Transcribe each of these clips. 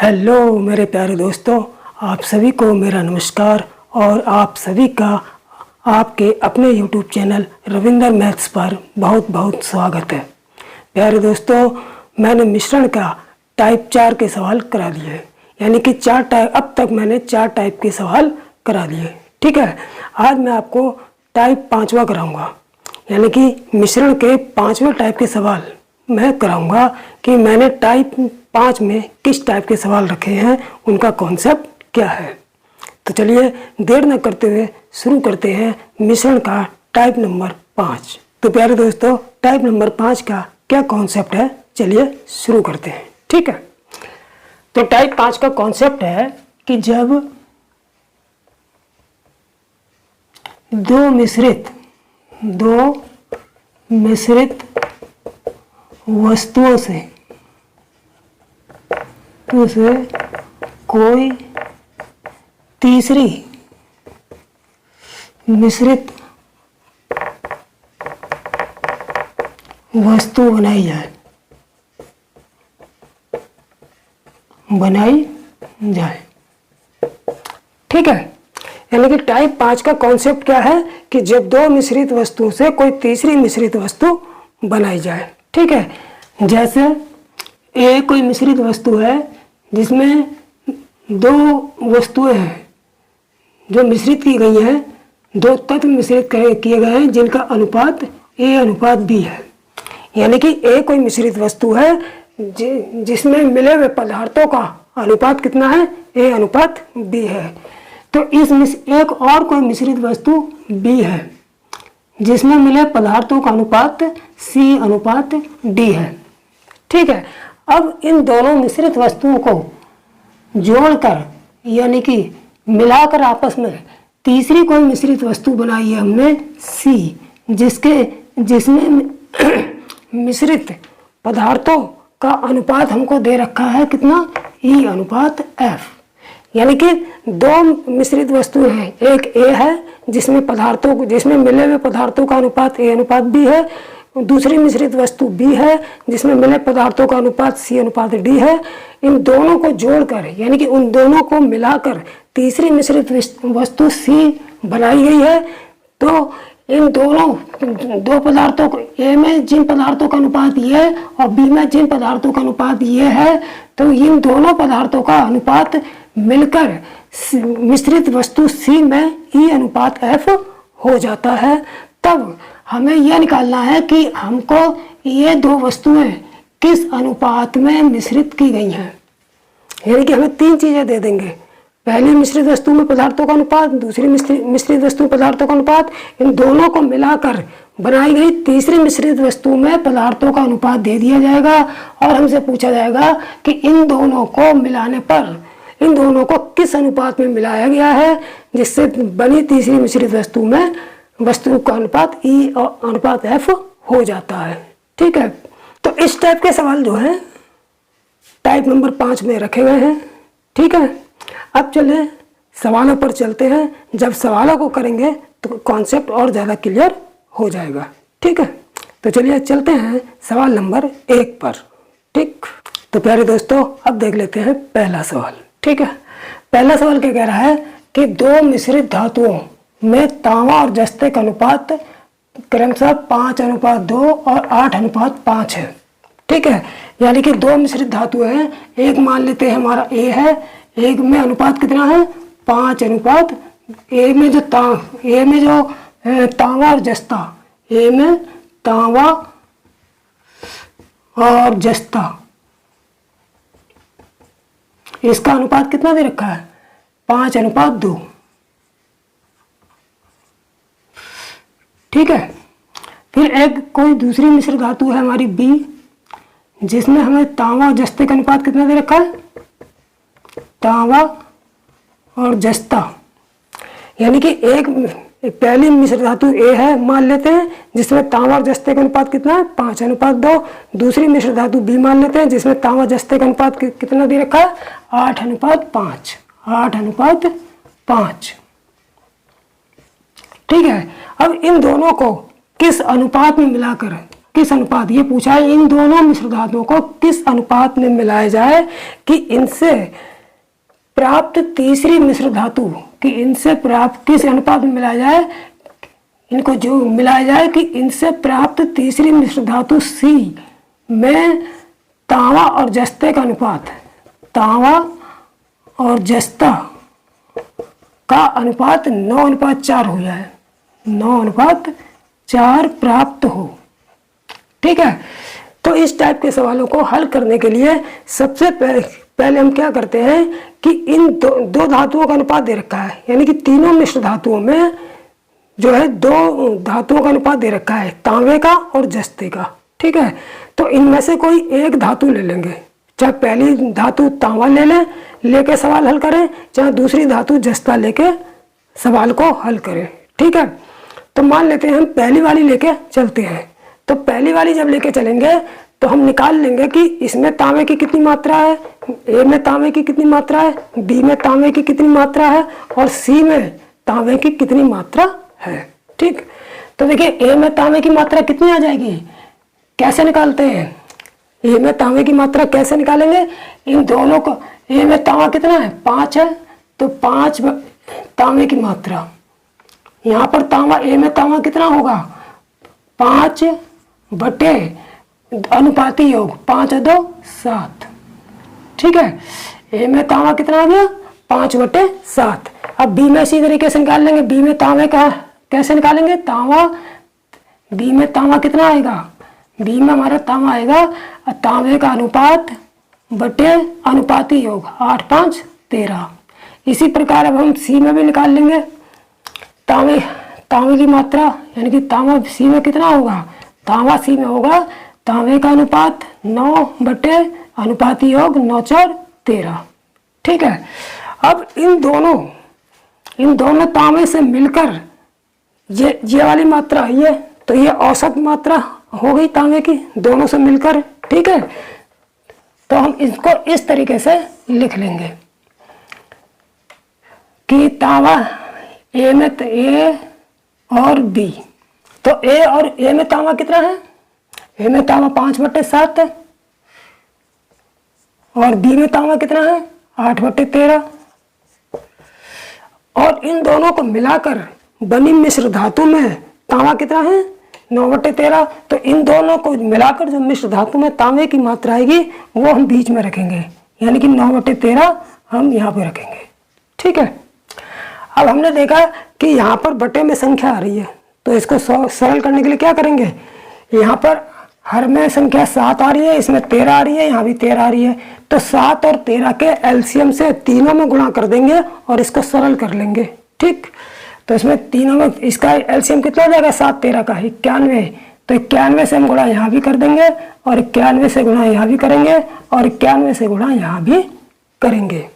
Hello मेरे प्यारे दोस्तों, आप सभी को मेरा नमस्कार और आप सभी का आपके अपने YouTube चैनल रविंदर मैथ्स पर बहुत बहुत स्वागत है। प्यारे दोस्तों, मैंने मिश्रण का टाइप 4 के सवाल करा दिए हैं, यानी कि अब तक मैंने 4 टाइप के सवाल करा दिए। ठीक है, आज मैं आपको टाइप 5वां कराऊंगा, यानी कि मिश्रण के 5वें टाइप के सवाल मैं कराऊंगा कि मैंने टाइप 5 में किस टाइप के सवाल रखे हैं, उनका कॉन्सेप्ट क्या है। तो चलिए देर न करते हुए शुरू करते हैं मिश्रण का टाइप नंबर 5। तो प्यारे दोस्तों, टाइप नंबर 5 का क्या कॉन्सेप्ट है, चलिए शुरू करते हैं। ठीक है, तो टाइप 5 का कॉन्सेप्ट है कि जब दो मिश्रित वस्तुओं से कोई तीसरी मिश्रित वस्तु बनाई जाए। ठीक है, यानी कि टाइप 5 का कॉन्सेप्ट क्या है कि जब दो मिश्रित वस्तुओं से कोई तीसरी मिश्रित वस्तु बनाई जाए। ठीक है, जैसे ए कोई मिश्रित वस्तु है जिसमें दो वस्तुएं हैं जो मिश्रित की गई हैं, दो तत्व मिश्रित किए गए हैं जिनका अनुपात ए अनुपात बी है। यानी कि ए कोई मिश्रित वस्तु है जिसमें मिले हुए पदार्थों का अनुपात कितना है, ए अनुपात बी है। तो एक और कोई मिश्रित वस्तु बी है जिसमें मिले पदार्थों का अनुपात सी अनुपात डी है। ठीक है, अब इन दोनों मिश्रित वस्तुओं को जोड़कर यानी कि मिलाकर आपस में तीसरी कोई मिश्रित वस्तु बनाई है हमने सी, जिसमें मिश्रित पदार्थों का अनुपात हमको दे रखा है कितना, ई अनुपात एफ। यानी कि दो मिश्रित वस्तुएं हैं, एक ए है जिसमें मिले हुए पदार्थों का अनुपात ए अनुपात बी है, दूसरी मिश्रित वस्तु बी है जिसमें मिले पदार्थों का अनुपात सी अनुपात डी है। इन दोनों को जोड़कर यानी कि उन दोनों को मिलाकर तीसरी मिश्रित वस्तु सी बनाई गई है। तो इन दो पदार्थों को, ए में जिन पदार्थों का अनुपात ये और बी में जिन पदार्थों का अनुपात ये है, तो इन दोनों पदार्थों का अनुपात मिलकर मिश्रित वस्तु सी में ई अनुपात एफ हो जाता है। तब हमें यह निकालना है कि हमको ये दो वस्तुएं किस अनुपात में मिश्रित की गई हैं। यानी कि हमें 3 चीजें दे देंगे, पहली मिश्रित वस्तु में पदार्थों का अनुपात, दूसरी मिश्रित वस्तु में पदार्थों का अनुपात, इन दोनों को मिलाकर बनाई गई तीसरी मिश्रित वस्तु में पदार्थों का अनुपात दे दिया जाएगा और हमसे पूछा जाएगा कि इन दोनों को मिलाने पर इन दोनों को किस अनुपात में मिलाया गया है, जिससे बनी तीसरी मिश्रित वस्तु का अनुपात ई और अनुपात एफ हो जाता है। ठीक है, तो इस टाइप के सवाल जो है टाइप नंबर 5 में रखे गए हैं। ठीक है, अब चले सवालों पर चलते हैं। जब सवालों को करेंगे तो कॉन्सेप्ट और ज़्यादा क्लियर हो जाएगा। ठीक है, तो चलिए चलते हैं सवाल नंबर 1 पर। ठीक, तो प्यारे दोस्तों, अब देख लेते हैं पहला सवाल। ठीक है, पहला सवाल क्या कह रहा है कि दो मिश्रित धातुओं में तांबा और जस्ते का अनुपात क्रमशः 5:2 और 8:5 है। ठीक है, यानी कि दो मिश्रित धातु हैं, एक मान लेते हैं हमारा ए है, एक में अनुपात कितना है 5:, ए में जो तांबा और जस्ता, ए में तांबा और जस्ता, इसका अनुपात कितना दे रखा है 5:2। ठीक है, फिर एक कोई दूसरी मिश्र धातु है हमारी बी, जिसमें हमें तांबा और जस्ते का अनुपात कितना दे रखा है, तांबा और जस्ता। यानी कि एक पहली मिश्र धातु ए है मान लेते हैं, जिसमें तांबा और जस्ते का अनुपात कितना है 5:2। दूसरी मिश्र धातु बी मान लेते हैं जिसमें तांबा जस्ते का अनुपात कितना दे रखा है 8:5। ठीक है, अब इन दोनों को किस अनुपात में मिलाकर किस अनुपात, ये पूछा है इन दोनों मिश्र धातुओं को किस अनुपात में मिलाया जाए कि इनसे प्राप्त तीसरी मिश्र धातु, कि इनसे प्राप्त किस अनुपात में मिलाया जाए, इनको जो मिलाया जाए कि इनसे प्राप्त तीसरी मिश्र धातु सी में तांबा और जस्ते का अनुपात, तांबा और जस्ता का अनुपात 9:4 हो जाए, 9:4 प्राप्त हो। ठीक है, तो इस टाइप के सवालों को हल करने के लिए सबसे पहले हम क्या करते हैं कि इन दो धातुओं का अनुपात दे रखा है, यानी कि तीनों मिश्र धातुओं में जो है 2 धातुओं का अनुपात दे रखा है, तांबे का और जस्ते का। ठीक है, तो इनमें से कोई एक धातु ले लेंगे, चाहे पहली धातु तांबा ले लें, लेके सवाल हल करें, चाहे दूसरी धातु जस्ता लेके सवाल को हल करें। ठीक है, तो मान लेते हैं हम पहली वाली लेके चलते हैं। तो पहली वाली जब लेके चलेंगे तो हम निकाल लेंगे कि इसमें तांबे की कितनी मात्रा है, ए में तांबे की कितनी मात्रा है, बी में तांबे की कितनी मात्रा है और सी में तांबे की कितनी मात्रा है। ठीक, तो देखिए ए में तांबे की मात्रा कितनी आ जाएगी, कैसे निकालते हैं, ए में तांबे की मात्रा कैसे निकालेंगे, इन दोनों को, ए में तांबा कितना है 5 है, तो 5 तांबे की मात्रा, यहाँ पर तांबा, ए में तांबा कितना होगा 5 बटे अनुपाती योग 5 और 2 7। ठीक है, ए में तांबा कितना आ गया 5/7। अब बी में इसी तरीके से निकाल लेंगे, बी में तांबे का कैसे निकालेंगे, तांबा, बी में तांबा कितना आएगा, बी में हमारा तांबा आएगा तांबे का अनुपात बटे अनुपाती योग 8 5 13। इसी प्रकार अब हम सी में भी निकाल लेंगे तांबे की मात्रा, यानी कि तांबा सी में कितना होगा, तांबा सी में होगा तांबे का अनुपात 9 बटे अनुपाती योग 9 4 13। ठीक है, अब इन दोनों तांबे से मिलकर ये वाली मात्रा है, तो ये औसत मात्रा हो गई तांबे की दोनों से मिलकर। ठीक है, तो हम इसको इस तरीके से लिख लेंगे कि तांबा ए में ए और बी, तो ए और ए में तांबा कितना है, ए में तांबा 5/7 है और बी में तांबा कितना है 8/13, और इन दोनों को मिलाकर बनी मिश्र धातु में तांबा कितना है 9/13। तो इन दोनों को मिलाकर जो मिश्र धातु में तांबे की मात्रा आएगी वो हम बीच में रखेंगे, यानी कि 9/13 हम यहाँ पे रखेंगे। ठीक है, अब हमने देखा कि यहाँ पर बटे में संख्या आ रही है, तो इसको सरल करने के लिए क्या करेंगे, यहाँ पर हर में संख्या 7 आ रही है, इसमें 13 आ रही है, यहाँ भी 13 आ रही है, तो 7 और 13 के एलसीएम से तीनों में गुणा कर देंगे और इसको सरल कर लेंगे। ठीक, तो इसमें तीनों में इसका एलसीएम कितना हो जाएगा 7 13 का 91, तो 91 से हम गुणा यहाँ भी कर देंगे और 91 से गुणा यहाँ भी करेंगे और 91 से गुणा यहाँ भी करेंगे।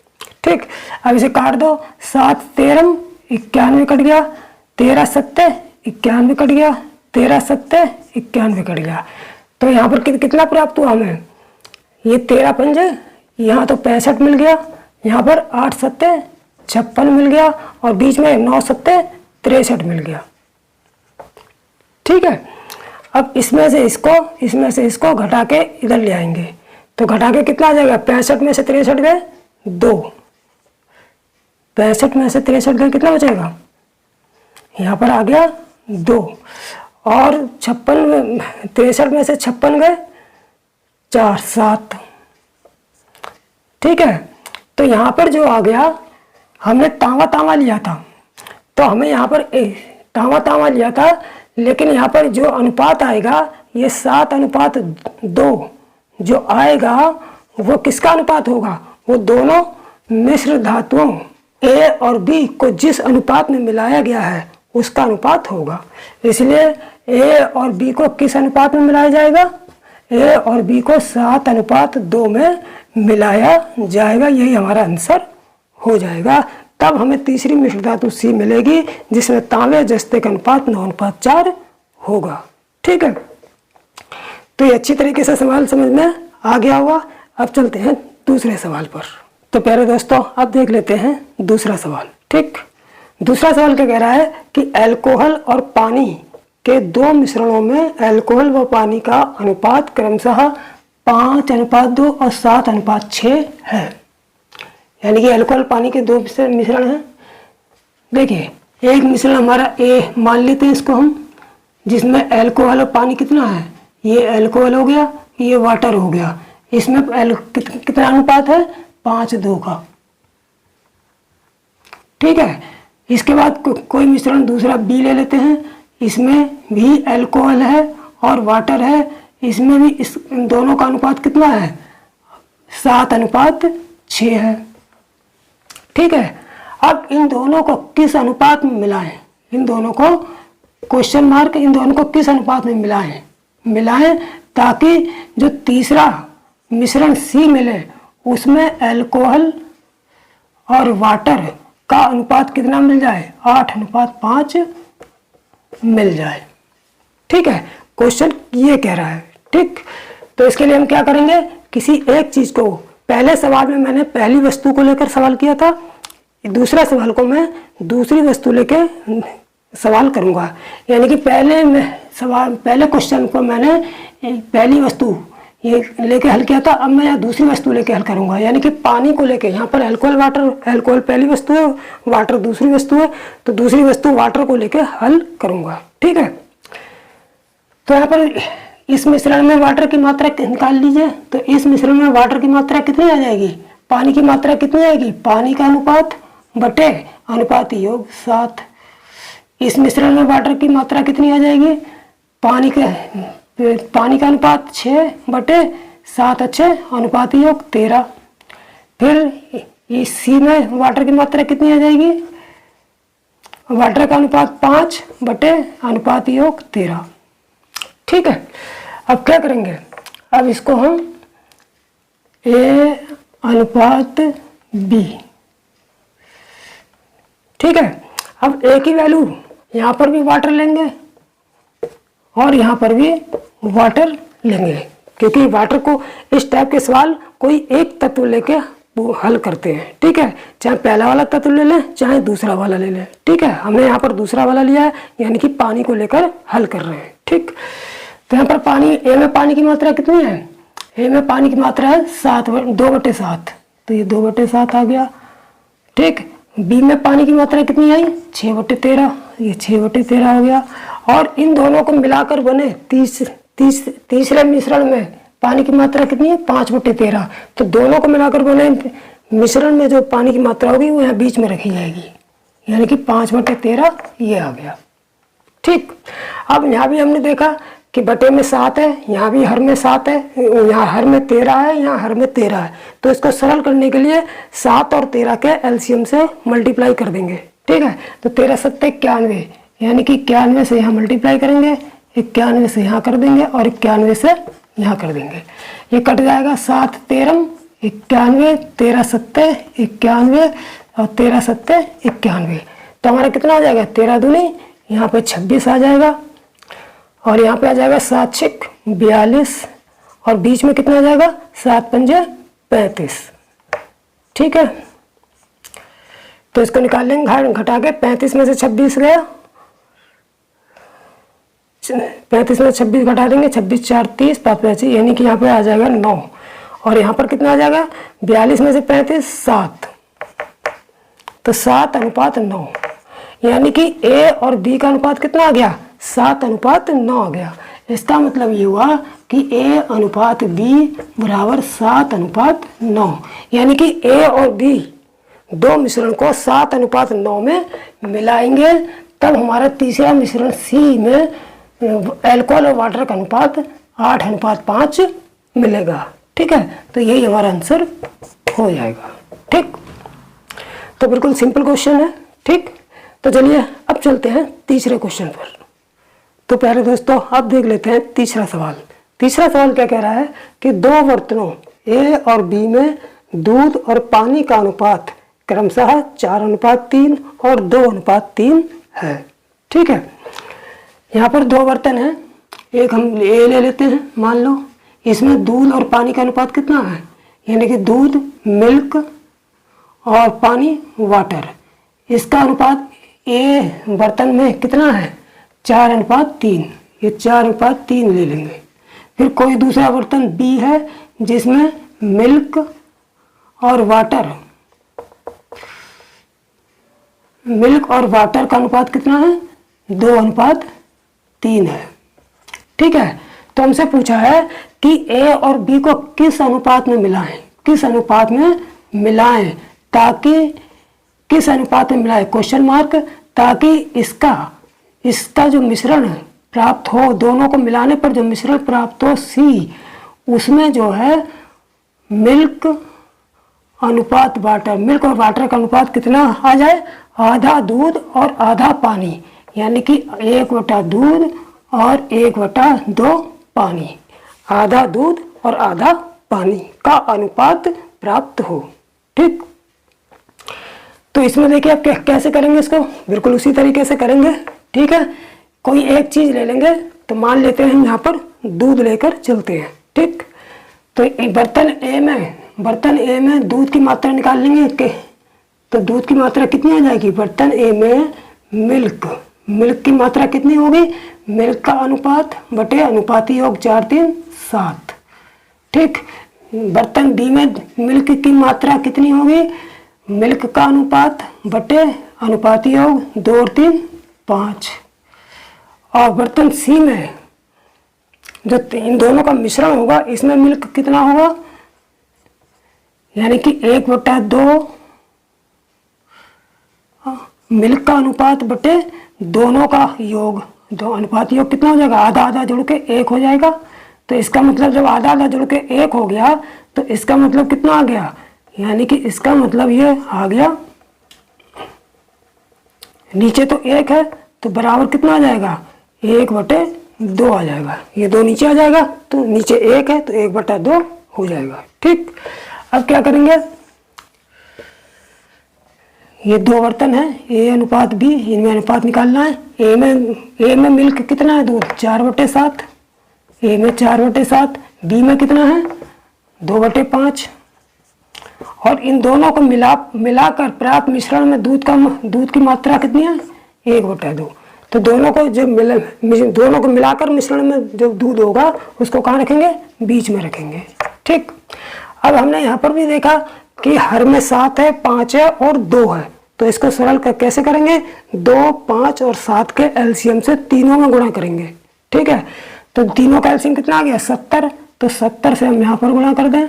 ठीक, अब इसे काट दो, 7 13 91 कट गया, 13 7 91 कट गया, 13 7 91 कट गया, तो यहाँ पर कितना प्राप्त हुआ हमें, ये 13 पंजे, यहाँ तो 65 मिल गया, यहाँ पर 8 7 56 मिल गया और बीच में 9 7 63 मिल गया। ठीक है, अब इसमें से इसको घटा के इधर ले आएंगे, तो घटा के कितना आ जाएगा, 65 में से 63 गए 2, 65 में से 63 गए कितना बचेगा, यहाँ पर आ गया 2, और 63 में से 56 गए 4 7। ठीक है, तो यहाँ पर जो आ गया, हमने तांबा लिया था, तो हमें यहाँ पर तांबा लिया था, लेकिन यहाँ पर जो अनुपात आएगा ये 7:2 जो आएगा वो किसका अनुपात होगा, वो दोनों मिश्र धातुओं ए और बी को जिस अनुपात में मिलाया गया है उसका अनुपात होगा। इसलिए ए और बी को किस अनुपात में मिलाया जाएगा, ए और बी को 7:2 में मिलाया जाएगा, यही हमारा आंसर हो जाएगा। तब हमें तीसरी मिश्र धातु सी मिलेगी जिसमें तांबे जस्ते का अनुपात 9:4 होगा। ठीक है, तो ये अच्छी तरीके से सवाल समझ में आ गया होगा। अब चलते हैं दूसरे सवाल पर। तो प्यारे दोस्तों, अब देख लेते हैं दूसरा सवाल। ठीक, दूसरा सवाल क्या कह रहा है कि अल्कोहल और पानी कि दो मिश्रणों में अल्कोहल व पानी का अनुपात क्रमशः 5:2 और 7:6 है। यानी कि अल्कोहल पानी के दो मिश्रण हैं। देखिए, एक मिश्रण हमारा ए मान लेते हैं इसको हम, जिसमें अल्कोहल और पानी कितना है, ये अल्कोहल हो गया, ये वाटर हो गया। इसमें कितना अनुपात है, 5:2 का। ठीक है। इसके बाद कोई मिश्रण दूसरा बी ले लेते हैं, इसमें भी अल्कोहल है और वाटर है। इसमें भी इस दोनों का अनुपात कितना है, 7:6 है। ठीक है। अब इन दोनों को किस अनुपात में मिलाएं, इन दोनों को क्वेश्चन मार्क, इन दोनों को किस अनुपात में मिलाएं ताकि जो तीसरा मिश्रण सी मिले उसमें अल्कोहल और वाटर का अनुपात कितना मिल जाए, 8:5 मिल जाए। ठीक है। क्वेश्चन ये कह रहा है। ठीक। तो इसके लिए हम क्या करेंगे, किसी एक चीज को, पहले सवाल में मैंने पहली वस्तु को लेकर सवाल किया था, दूसरा सवाल को मैं दूसरी वस्तु लेकर सवाल करूंगा। यानी कि पहले क्वेश्चन को मैंने पहली वस्तु ये लेके हल किया था, अब मैं यहाँ दूसरी वस्तु लेके हल करूंगा। यानी कि पानी को लेके, यहाँ पर अल्कोहल वाटर, अल्कोहल पहली वस्तु है, वाटर दूसरी वस्तु है, तो दूसरी वस्तु वाटर को लेके हल करूंगा। ठीक है। तो यहाँ पर इस मिश्रण में वाटर की मात्रा निकाल लीजिए। तो इस मिश्रण में वाटर की मात्रा कितनी आ जाएगी, पानी की मात्रा कितनी आएगी, पानी का अनुपात बटे अनुपाती योग 7। इस मिश्रण में वाटर की मात्रा कितनी आ जाएगी, पानी का अनुपात 6/7 अनुपाती योग 13। फिर इस सी में वाटर की मात्रा कितनी आ जाएगी, वाटर का अनुपात 5/अनुपाती योग 13। ठीक है। अब क्या करेंगे, अब इसको हम A/B। ठीक है। अब एक ही वैल्यू यहाँ पर भी वाटर लेंगे और यहाँ पर भी वाटर लेंगे, क्योंकि वाटर को इस टाइप के सवाल कोई एक तत्व लेके वो हल करते हैं। ठीक है। चाहे पहला वाला तत्व ले लें, चाहे दूसरा वाला ले लें। ठीक है। हमने यहाँ पर दूसरा वाला लिया है, यानी कि पानी को लेकर हल कर रहे हैं। ठीक। तो यहाँ पर पानी, ए में पानी की मात्रा कितनी है, ए में पानी की मात्रा है 2/7, तो ये 2/7 आ गया। ठीक। बी में पानी की मात्रा कितनी आई, 6/13, ये 6/13 हो गया। और इन दोनों को मिलाकर बने तीसरे मिश्रण में पानी की मात्रा कितनी है, 5/13। तो दोनों को मिलाकर बने मिश्रण में जो पानी की मात्रा होगी वो यहाँ बीच में रखी जाएगी, यानी कि 5/13 ये आ गया। ठीक। अब यहाँ भी हमने देखा कि बटे में 7 है, यहाँ भी हर में 7 है, यहाँ हर में 13 है, यहाँ हर में 13 है। तो इसको सरल करने के लिए 7 और 13 के एलसीएम से मल्टीप्लाई कर देंगे। ठीक है। तो 13 7 91, यानी कि 91 से यहाँ मल्टीप्लाई करेंगे, 91 से यहाँ कर देंगे और 91 से यहाँ कर देंगे। ये कट जाएगा, 7 13 91, 13 7 91 और 13 7 91। तो हमारा कितना आ जाएगा, 13 दूनी यहाँ पे 26 आ जाएगा और यहाँ पे आ जाएगा 7 6 42 और बीच में कितना आ जाएगा, 7 5 35। ठीक है। तो इसको निकाल लेंगे, घटा के 35 में से 26 गया, 35 में 26 घटा देंगे, 26 4 30 85, यानी कि यहाँ पे आ जाएगा 9। और यहाँ पर कितना आ जाएगा, 42 में से 35 7, तो 7:9, यानी कि ए और बी का अनुपात कितना आ गया, 7:9 आ गया। इसका मतलब ये हुआ कि ए अनुपात बी बराबर 7:9, यानी कि ए और बी दो मिश्रण को 7:9 में मिलाएंगे, तब हमारा तीसरा मिश्रण सी में अल्कोहल और वाटर का अनुपात 8:5 मिलेगा। ठीक है। तो यही हमारा आंसर हो जाएगा। ठीक। तो बिल्कुल सिंपल क्वेश्चन है। ठीक। तो चलिए अब चलते हैं तीसरे क्वेश्चन पर। तो प्यारे दोस्तों, अब देख लेते हैं तीसरा सवाल। तीसरा सवाल क्या कह रहा है कि दो बर्तनों ए और बी में दूध और पानी का अनुपात क्रमशः 4:3 और 2:3 है। ठीक है। यहाँ पर दो बर्तन हैं, एक हम ए ले लेते हैं, मान लो इसमें दूध और पानी का अनुपात कितना है, यानी कि दूध मिल्क और पानी वाटर, इसका अनुपात ए बर्तन में कितना है, 4:3, ये 4:3 ले लेंगे। फिर कोई दूसरा बर्तन बी है जिसमें मिल्क और वाटर का अनुपात कितना है? 2:3 है। ठीक है, तो हमसे पूछा है कि ए और बी को किस अनुपात में मिलाएं, ताकि किस अनुपात में मिलाएं क्वेश्चन मार्क, ताकि इसका जो मिश्रण प्राप्त हो, दोनों को मिलाने पर जो मिश्रण प्राप्त हो सी, उसमें जो है मिल्क अनुपात वाटर, मिल्क और वाटर का अनुपात कितना आ जाए? आधा दूध और आधा पानी, यानी कि 1/2 दूध और 1/2 पानी, आधा दूध और आधा पानी का अनुपात प्राप्त हो। ठीक, तो इसमें देखिए आप कैसे करेंगे इसको, बिल्कुल उसी तरीके से करेंगे। ठीक है, कोई एक चीज ले लेंगे, तो मान लेते हैं हम यहाँ पर दूध लेकर चलते हैं। ठीक, तो बर्तन ए में दूध की मात्रा निकाल लेंगे के, तो दूध की मात्रा कितनी आ जाएगी? बर्तन ए में मिल्क की मात्रा कितनी होगी? मिल्क का अनुपात बटे अनुपाती योग 4:3:7। ठीक, बर्तन बी में मिल्क की मात्रा कितनी होगी? मिल्क का अनुपात बटे अनुपाती योग 2:3:5। और बर्तन सी में जो इन दोनों का मिश्रण होगा, इसमें मिल्क कितना होगा? यानी कि 1/2 मिल्क का अनुपात बटे दोनों का योग, दो अनुपात योग कितना हो जाएगा? आधा आधा जुड़ के 1 हो जाएगा। तो इसका मतलब जब आधा आधा जुड़ के 1 हो गया, तो इसका मतलब कितना आ गया? यानी कि इसका मतलब ये आ गया, नीचे तो 1 है तो बराबर कितना आ जाएगा? 1/2 आ जाएगा। ये 2 नीचे आ जाएगा, तो नीचे 1 है तो 1/2 हो जाएगा। ठीक, अब क्या करेंगे? ये 2 बर्तन है, ए अनुपात बी, इनमें अनुपात निकालना है। ए में मिल्क कितना है? दूध 4/7, ए में 4/7, बी में कितना है? 2/5। और इन दोनों को मिलाकर प्राप्त मिश्रण में दूध की मात्रा कितनी है? 1/2। तो दोनों को मिलाकर मिश्रण में जो दूध होगा उसको कहाँ रखेंगे? बीच में रखेंगे। ठीक, अब हमने यहाँ पर भी देखा कि हर में 7 है, 5 है और 2 है, तो इसको सरल कैसे करेंगे? 2, 5 और 7 के एलसीएम से तीनों में गुणा करेंगे। ठीक है, तो तीनों का एलसीएम कितना आ गया? 70। तो 70 से हम यहाँ पर गुणा कर दें,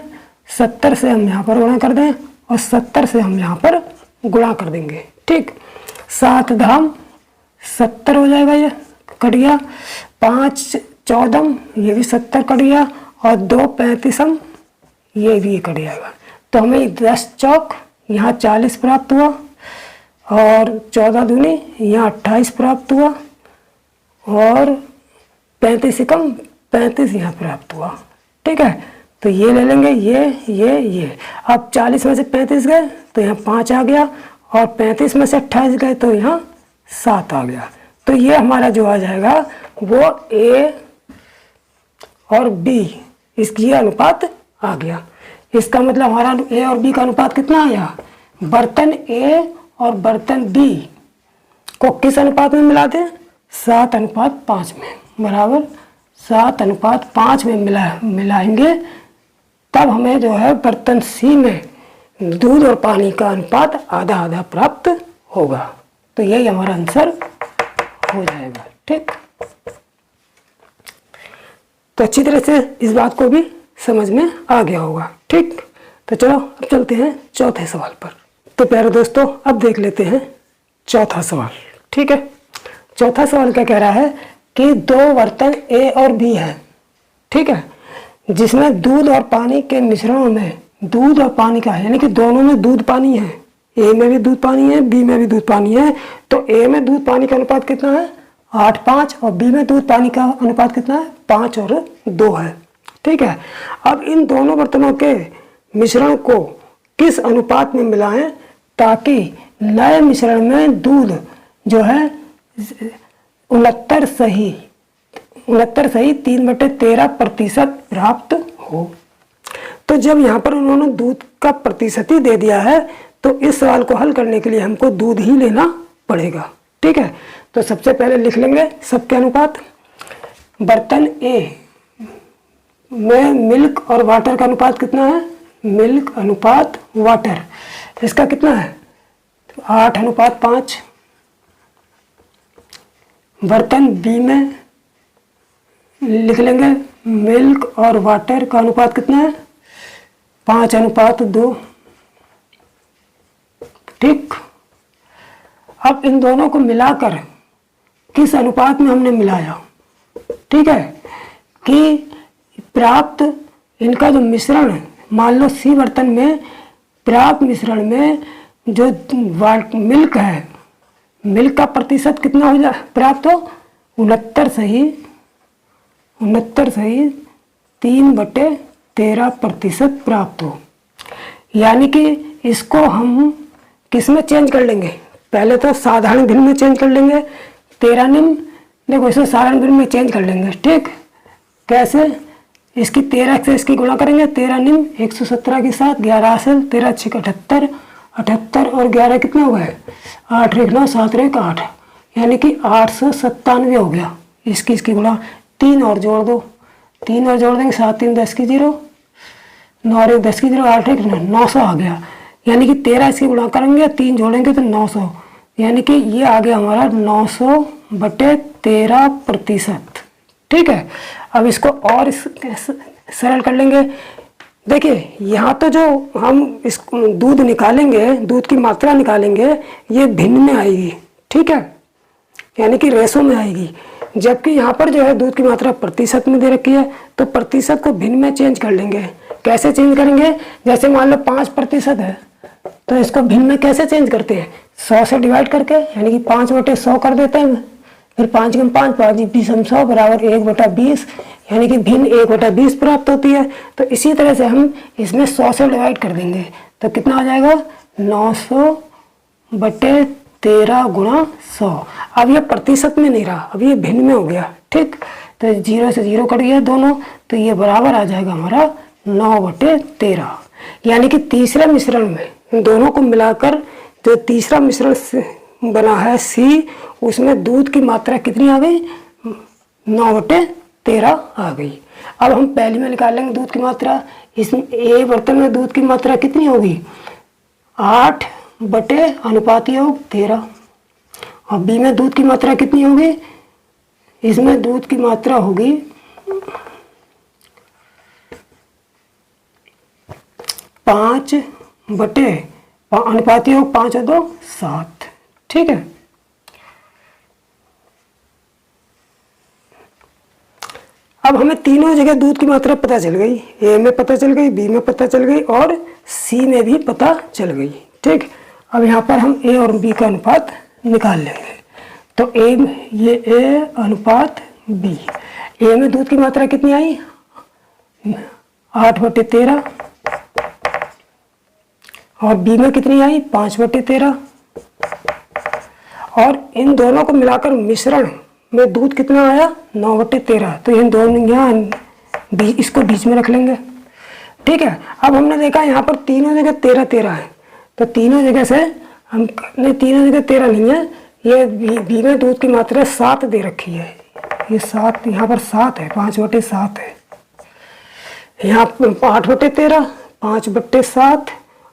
70 से हम यहाँ पर गुणा कर दें और 70 से हम यहाँ पर गुणा कर देंगे। ठीक, 7 धाम 70 हो जाएगा, ये कट गया। 5 14, ये भी 70 कट गया, और 2 35, ये भी कट जाएगा। तो हमें 10 चौक यहाँ 40 प्राप्त हुआ, और 14 दूनी यहाँ 28 प्राप्त हुआ, और 35 एकम 35 यहाँ प्राप्त हुआ। ठीक है, तो ये ले लेंगे, ये अब 40 में से 35 गए तो यहाँ 5 आ गया, और 35 में से 28 गए तो यहाँ 7 आ गया। तो ये हमारा जो आ जाएगा वो ए और बी, इसकी अनुपात आ गया। इसका मतलब हमारा ए और बी का अनुपात कितना आया? बर्तन ए और बर्तन बी को किस अनुपात में मिला दें? 7:5 में, बराबर 7:5 में मिलाएंगे, तब हमें जो है बर्तन सी में दूध और पानी का अनुपात आधा आधा प्राप्त होगा। तो यही हमारा आंसर हो जाएगा। ठीक, तो अच्छी तरह से इस बात को भी समझ में आ गया होगा। ठीक, तो चलो अब चलते हैं चौथे सवाल पर। तो प्यारे दोस्तों, अब देख लेते हैं चौथा सवाल। ठीक है, चौथा सवाल क्या कह रहा है कि 2 बर्तन ए और बी है। ठीक है, जिसमें दूध और पानी के मिश्रण में दूध और पानी का है, यानी कि दोनों में दूध पानी है, ए में भी दूध पानी है, बी में भी दूध पानी है। तो ए में दूध पानी का अनुपात कितना है? 8:5, और बी में दूध पानी का अनुपात कितना है? 5 और 2 है। ठीक है, अब इन दोनों बर्तनों के मिश्रण को किस अनुपात में मिलाएं ताकि नए मिश्रण में दूध जो है 69 सही 3/13% प्राप्त हो। तो जब यहाँ पर उन्होंने दूध का प्रतिशत ही दे दिया है, तो इस सवाल को हल करने के लिए हमको दूध ही लेना पड़ेगा। ठीक है, तो सबसे पहले लिख लेंगे सबके अनुपात। बर्तन ए में मिल्क और वाटर का अनुपात कितना है, मिल्क अनुपात वाटर, इसका कितना है 8:5। बर्तन बी में लिख लेंगे मिल्क और वाटर का अनुपात कितना है 5:2। ठीक, अब इन दोनों को मिलाकर किस अनुपात में हमने मिलाया, ठीक है, कि प्राप्त इनका जो मिश्रण है, मान लो सी बर्तन में प्राप्त मिश्रण में जो मिल्क है, मिल्क का प्रतिशत कितना हो जाए प्राप्त हो 69 3/13% प्राप्त हो। यानी कि इसको हम किस में चेंज कर लेंगे, पहले तो साधारण भिन्न में चेंज कर लेंगे, 13 निम्न, देखो इसे साधारण भिन्न में चेंज कर लेंगे। ठीक, कैसे, इसकी 13 से इसकी गुणा करेंगे, 13 निम्न 117 के साथ 11 असल, 13 6 78, 78 और 11 कितना हो गए 8 1 9 7 1 8, यानी कि 897 हो गया। इसकी गुणा 3 और जोड़ दो, 3 और जोड़ देंगे 7 3 10 की 0, 9 1 10 की 0, 8 1 900 आ गया। यानी कि 13 इसकी गुणा करेंगे 3 जोड़ेंगे तो 900, यानी कि ये आ गया हमारा 900/13%। ठीक है, अब इसको और सरल कर लेंगे। देखिए यहाँ तो जो हम इस दूध निकालेंगे, दूध की मात्रा निकालेंगे, ये भिन्न में आएगी। ठीक है, यानी कि रेशो में आएगी, जबकि यहाँ पर जो है दूध की मात्रा प्रतिशत में दे रखी है, तो प्रतिशत को भिन्न में चेंज कर लेंगे। कैसे चेंज करेंगे, जैसे मान लो 5% है, तो इसको भिन्न में कैसे चेंज करते हैं 100 से डिवाइड करके, यानी कि 5/100 कर देते हैं, फिर 5 × 5 5 20 100 बराबर 1/20, यानी कि भिन्न 1/20 प्राप्त होती है। तो इसी तरह से हम इसमें 100 से डिवाइड कर देंगे, तो कितना आ जाएगा 900/13 × 100। अब ये प्रतिशत में नहीं रहा, अब ये भिन्न में हो गया। ठीक, तो 0 से 0 कट गया दोनों, तो ये बराबर आ जाएगा हमारा 9/13। यानी कि तीसरे मिश्रण में इन दोनों को मिलाकर जो तीसरा मिश्रण बना है सी, उसमें दूध की मात्रा कितनी आ गई 9/13 आ गई। अब हम पहले में निकाल लेंगे दूध की मात्रा। इस ए बर्तन में दूध की मात्रा कितनी होगी 8/13, और बी में दूध की मात्रा कितनी होगी, इसमें दूध की मात्रा होगी 5/5 7। ठीक है, अब हमें तीनों जगह दूध की मात्रा पता चल गई, ए में पता चल गई, बी में पता चल गई और सी में भी पता चल गई। ठीक, अब यहाँ पर हम ए और बी का अनुपात निकाल लेंगे। तो ये ए अनुपात बी, ए में दूध की मात्रा कितनी आई 8/13, और बी में कितनी आई 5/13, और इन दोनों को मिलाकर मिश्रण में दूध कितना आया 9/13। तो इन दोनों यहाँ इसको बीच में रख लेंगे। ठीक है, अब हमने देखा यहाँ पर तीनों जगह 13 है, तो तीनों जगह से हम तीनों जगह 13 नहीं है, ये बी में दूध की मात्रा 7 दे रखी है, ये 7 यहाँ पर 7 है, 5/7 है, यहाँ 8/13, 5/7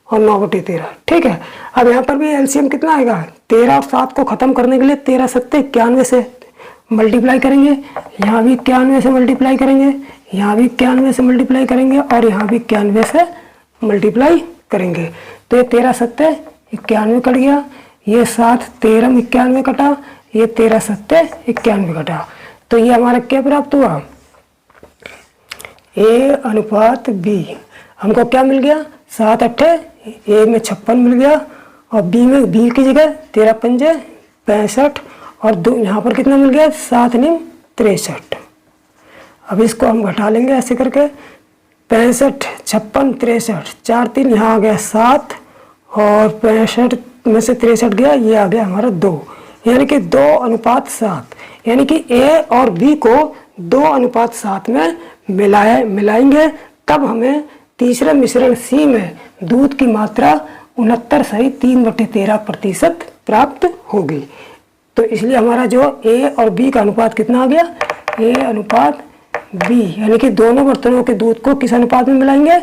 और 9/13। ठीक है, अब यहाँ पर भी एलसीएम कितना आएगा 13 और 7 को खत्म करने के लिए 13 7 91 से मल्टीप्लाई करेंगे, यहाँ भी 91 से मल्टीप्लाई करेंगे, यहाँ भी 91 से मल्टीप्लाई करेंगे और यहाँ भी 91 से मल्टीप्लाई करेंगे। तो ये 13 7 91 कट गया, ये 7 13 91 कटा, ये 13 7 91 कटा। तो ये हमारा क्या प्राप्त हुआ ए अनुपात बी। हमको क्या मिल गया 7 8 ए में 56 मिल गया, और बी में बी की जगह 13 5 65 और दो यहाँ पर कितना मिल गया 7 9 63। अब इसको हम घटा लेंगे ऐसे करके, 65 56 63 4 3 यहाँ आ गया 7 और 65 में से 63 गया, ये आ गया हमारा 2, यानी कि 2:7। यानी कि ए और बी को 2:7 में मिलाएंगे, तब हमें तीसरे मिश्रण सी में दूध की मात्रा 69 सही 3/13% प्राप्त होगी। तो इसलिए हमारा जो ए और बी का अनुपात कितना आ गया, ए अनुपात बी, यानी कि दोनों बर्तनों के दूध को किस अनुपात में मिलाएंगे,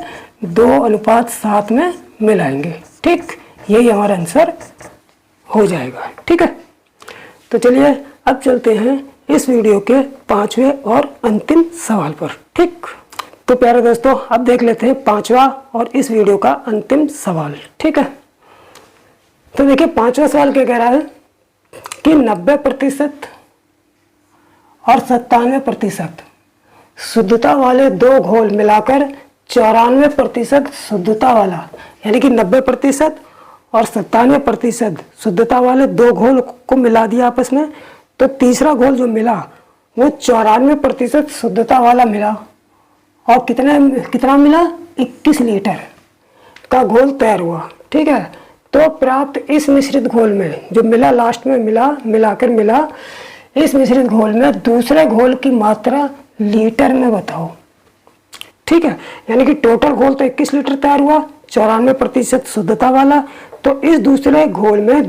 2:7 में मिलाएंगे। ठीक, यही हमारा आंसर हो जाएगा। ठीक है, तो चलिए अब चलते हैं इस वीडियो के 5वें और अंतिम सवाल पर। ठीक, तो प्यारे दोस्तों अब देख लेते हैं 5वां और इस वीडियो का अंतिम सवाल। ठीक है, तो देखिए 5वां सवाल क्या कह रहा है कि 90% और 97% शुद्धता वाले दो घोल मिलाकर 94% शुद्धता वाला, यानी कि 90% और 97% शुद्धता वाले दो घोल को मिला दिया आपस में, तो तीसरा घोल जो मिला वो 94% शुद्धता वाला मिला और कितना मिला, 21 लीटर का घोल तैयार हुआ। ठीक है, तो प्राप्त इस मिश्रित घोल में जो मिला, लास्ट में मिला इस मिश्रित घोल में दूसरे घोल की मात्रा लीटर में बताओ। ठीक है, यानी कि टोटल घोल तो 21 लीटर तैयार हुआ, 94% शुद्धता वाला, तो इस दूसरे घोल में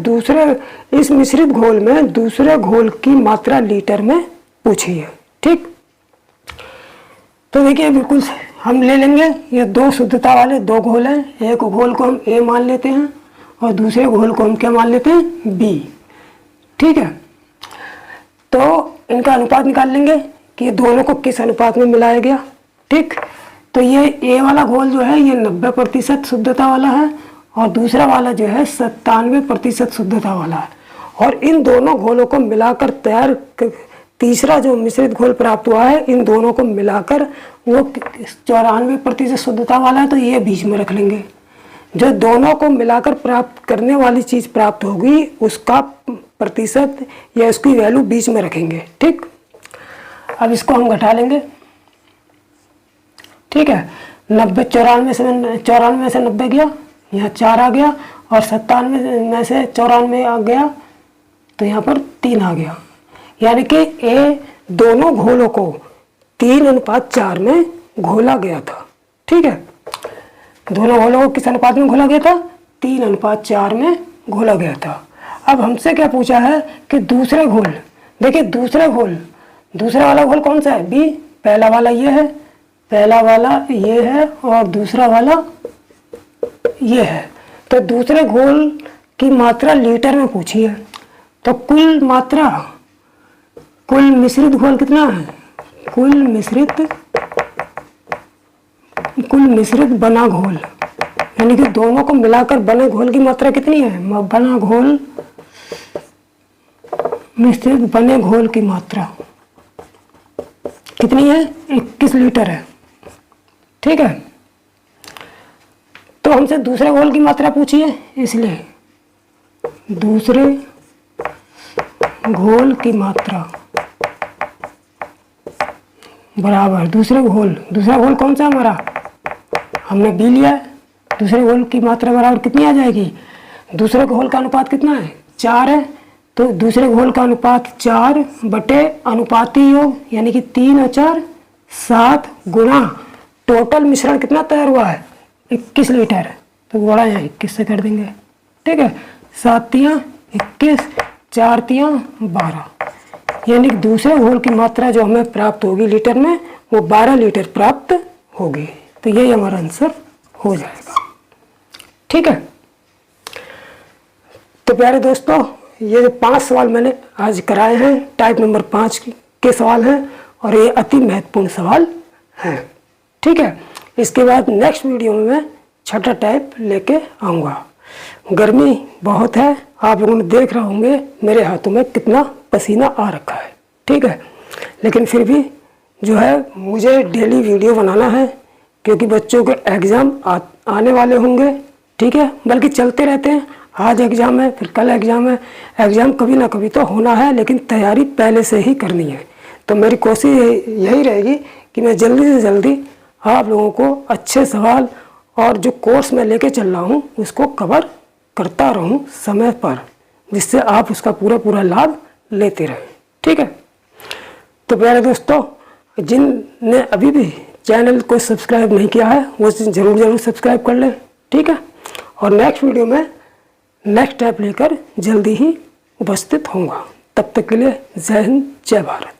इस मिश्रित घोल में दूसरे घोल की मात्रा लीटर में पूछी है। ठीक, तो देखिए बिल्कुल हम ले लेंगे, ये दो शुद्धता वाले दो घोल हैं, एक घोल को हम ए मान लेते हैं और दूसरे घोल को हम क्या मान लेते हैं, बी। ठीक है, तो इनका अनुपात निकाल लेंगे कि ये दोनों को किस अनुपात में मिलाया गया। ठीक, तो ये ए वाला घोल जो है ये 90% शुद्धता वाला है और दूसरा वाला जो है 97% शुद्धता वाला है, और इन दोनों घोलों को मिलाकर तैयार तीसरा जो मिश्रित घोल प्राप्त हुआ है, इन दोनों को मिलाकर वो 94% शुद्धता वाला है, तो ये बीच में रख लेंगे। जो दोनों को मिलाकर प्राप्त करने वाली चीज़ प्राप्त होगी उसका प्रतिशत या उसकी वैल्यू बीच में रखेंगे। ठीक, अब इसको हम घटा लेंगे। ठीक है, 94 से 90 गया, यहाँ 4 आ गया, और 97 में से 94 आ गया, तो यहाँ पर 3 आ गया, यानी कि ए दोनों घोलों को 3:4 में घोला गया था। ठीक है, दोनों घोलों को किस अनुपात में घोला गया था, 3:4 में घोला गया था। अब हमसे क्या पूछा है कि दूसरे घोल, देखिए दूसरा वाला घोल कौन सा है, बी। पहला वाला ये है, पहला वाला ये है और दूसरा वाला ये है, तो दूसरे घोल की मात्रा लीटर में पूछी है, तो कुल मिश्रित घोल कितना है, कुल मिश्रित बना घोल, यानी कि दोनों को मिलाकर बने घोल की मात्रा कितनी है, बना घोल मिश्रित बने घोल की मात्रा कितनी है, 21 लीटर है। ठीक है, तो हमसे दूसरे घोल की मात्रा पूछी है, इसलिए दूसरे घोल की मात्रा बराबर दूसरा घोल कौन सा हमारा, हमने बी लिया है, दूसरे घोल की मात्रा बराबर कितनी आ जाएगी, दूसरे घोल का अनुपात कितना है, 4 है, तो दूसरे घोल का अनुपात 4 बटे अनुपाती योग, यानी कि 3 और 4 7 गुणा टोटल मिश्रण कितना तैयार हुआ है, 21 लीटर, तो गुणा यहाँ 21 से कर देंगे। ठीक है, 7 तियाँ 21, 4 तियाँ 12, यानी कि दूसरे घोल की मात्रा जो हमें प्राप्त होगी लीटर में वो 12 लीटर प्राप्त होगी, तो यही हमारा आंसर हो जाएगा। ठीक है, तो प्यारे दोस्तों ये जो 5 सवाल मैंने आज कराए हैं टाइप नंबर 5 के सवाल हैं और ये अति महत्वपूर्ण सवाल हैं। ठीक है, इसके बाद नेक्स्ट वीडियो में मैं 6ठा टाइप लेके आऊँगा। गर्मी बहुत है, आप लोगों ने देख रहे होंगे मेरे हाथों में कितना पसीना आ रखा है। ठीक है, लेकिन फिर भी जो है मुझे डेली वीडियो बनाना है क्योंकि बच्चों के एग्ज़ाम आने वाले होंगे। ठीक है, बल्कि चलते रहते हैं, आज एग्ज़ाम है फिर कल एग्ज़ाम है, एग्ज़ाम कभी ना कभी तो होना है, लेकिन तैयारी पहले से ही करनी है। तो मेरी कोशिश यही रहेगी कि मैं जल्दी से जल्दी आप लोगों को अच्छे सवाल और जो कोर्स मैं लेके चल रहा हूँ उसको कवर करता रहूँ समय पर, जिससे आप उसका पूरा लाभ लेते रहें। ठीक है, तो प्यारे दोस्तों जिनने अभी भी चैनल को सब्सक्राइब नहीं किया है वो ज़रूर सब्सक्राइब कर लें। ठीक है, और नेक्स्ट वीडियो में नेक्स्ट टाइप लेकर जल्दी ही उपस्थित होऊंगा। तब तक के लिए जय हिंद, जय भारत।